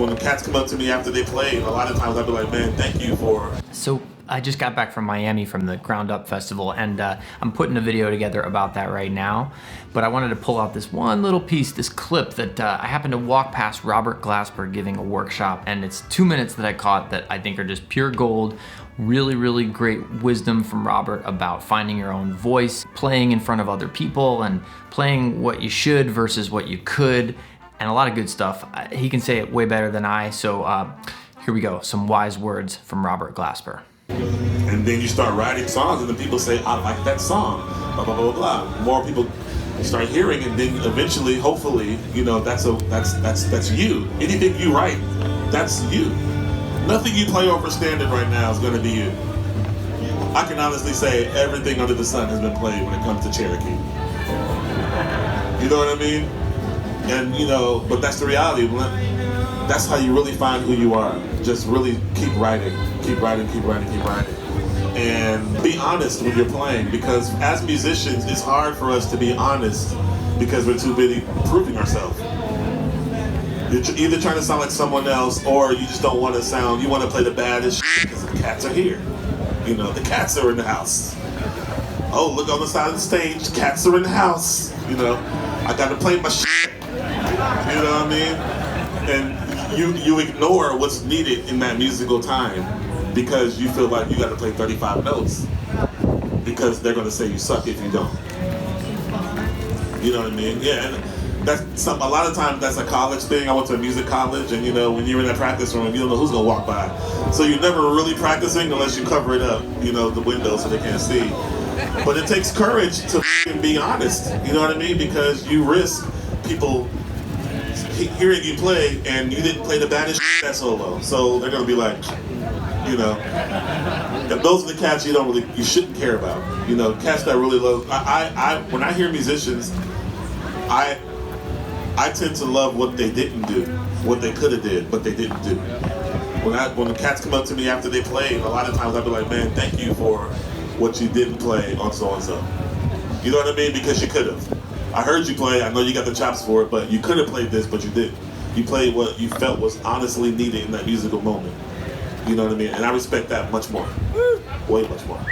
when the cats come up to me after they play, a lot of times I'll be like, man, thank you for... So I just got back from Miami from the GroundUP festival, and I'm putting a video together about that right now. But I wanted to pull out this one little piece, this clip that I happened to walk past Robert Glasper giving a workshop, and it's 2 minutes that I caught that I think are just pure gold. Really, really great wisdom from Robert about finding your own voice, playing in front of other people, and playing what you should versus what you could, and a lot of good stuff. He can say it way better than I, so here we go, some wise words from Robert Glasper. And then you start writing songs, and then people say, I like that song, blah, blah, blah, blah. More people start hearing, and then eventually, hopefully, you know, that's you. Anything you write, that's you. Nothing you play over standard right now is going to be you. I can honestly say everything under the sun has been played when it comes to Cherokee. You know what I mean? And, you know, but that's the reality. That's how you really find who you are. Just really keep writing, keep writing, keep writing, keep writing. And be honest when you're playing, because as musicians, it's hard for us to be honest because we're too busy proving ourselves. You're either trying to sound like someone else, or you just don't want to sound, you want to play the baddest shit because the cats are here. You know, the cats are in the house. Oh, look on the side of the stage, cats are in the house. You know, I got to play my shit. You know what I mean? And you ignore what's needed in that musical time because you feel like you got to play 35 notes because they're going to say you suck if you don't. You know what I mean? Yeah, and that's a lot of times that's a college thing. I went to a music college, and you know, when you're in that practice room, you don't know who's going to walk by. So you're never really practicing unless you cover it up, you know, the window so they can't see. But it takes courage to be honest, you know what I mean? Because you risk people hearing you play and you didn't play the baddest that solo. So they're gonna be like, you know, and those are the cats you shouldn't care about. You know, cats that really love, when I hear musicians, I tend to love what they didn't do, what they could have did, but they didn't do. When the cats come up to me after they play, a lot of times I'll be like, man, thank you for what you didn't play on so-and-so. You know what I mean? Because you could have. I heard you play, I know you got the chops for it, but you could have played this, but you didn't. You played what you felt was honestly needed in that musical moment. You know what I mean? And I respect that much more. Way much more.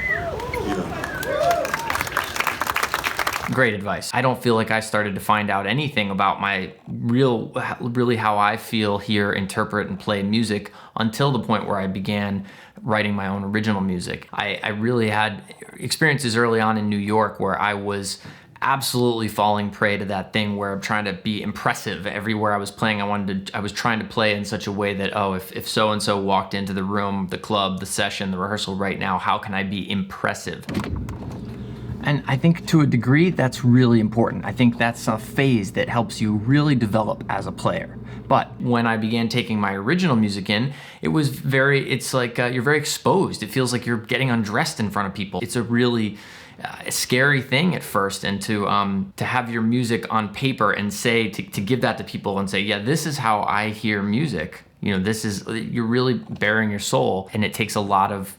You know. Great advice. I don't feel like I started to find out anything about my really how I feel, hear, interpret, and play music until the point where I began writing my own original music. I really had experiences early on in New York where I was absolutely falling prey to that thing where I'm trying to be impressive everywhere I was playing. I was trying to play in such a way that, oh, if so-and-so walked into the room, the club, the session, the rehearsal right now, how can I be impressive? And I think to a degree, that's really important. I think that's a phase that helps you really develop as a player. But when I began taking my original music in, it's like you're very exposed. It feels like you're getting undressed in front of people. It's a really scary thing at first, and to have your music on paper and say, to give that to people and say, yeah, this is how I hear music. You know, you're really bearing your soul, and it takes a lot of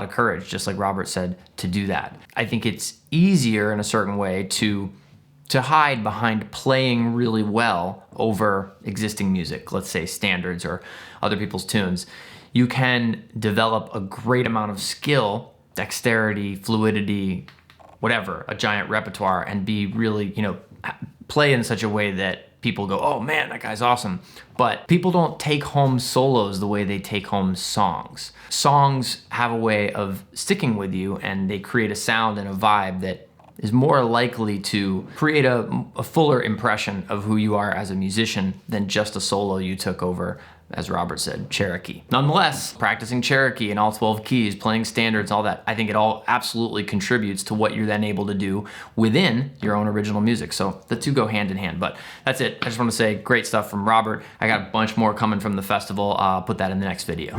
courage, just like Robert said, to do that. I think it's easier in a certain way to hide behind playing really well over existing music, let's say standards or other people's tunes. You can develop a great amount of skill, dexterity, fluidity, whatever, a giant repertoire, and be really, you know, play in such a way that people go, oh man, that guy's awesome. But people don't take home solos the way they take home songs. Songs have a way of sticking with you, and they create a sound and a vibe that is more likely to create a fuller impression of who you are as a musician than just a solo you took over, as Robert said, Cherokee. Nonetheless, practicing Cherokee in all 12 keys, playing standards, all that, I think it all absolutely contributes to what you're then able to do within your own original music. So the two go hand in hand, but that's it. I just want to say great stuff from Robert. I got a bunch more coming from the festival. I'll put that in the next video.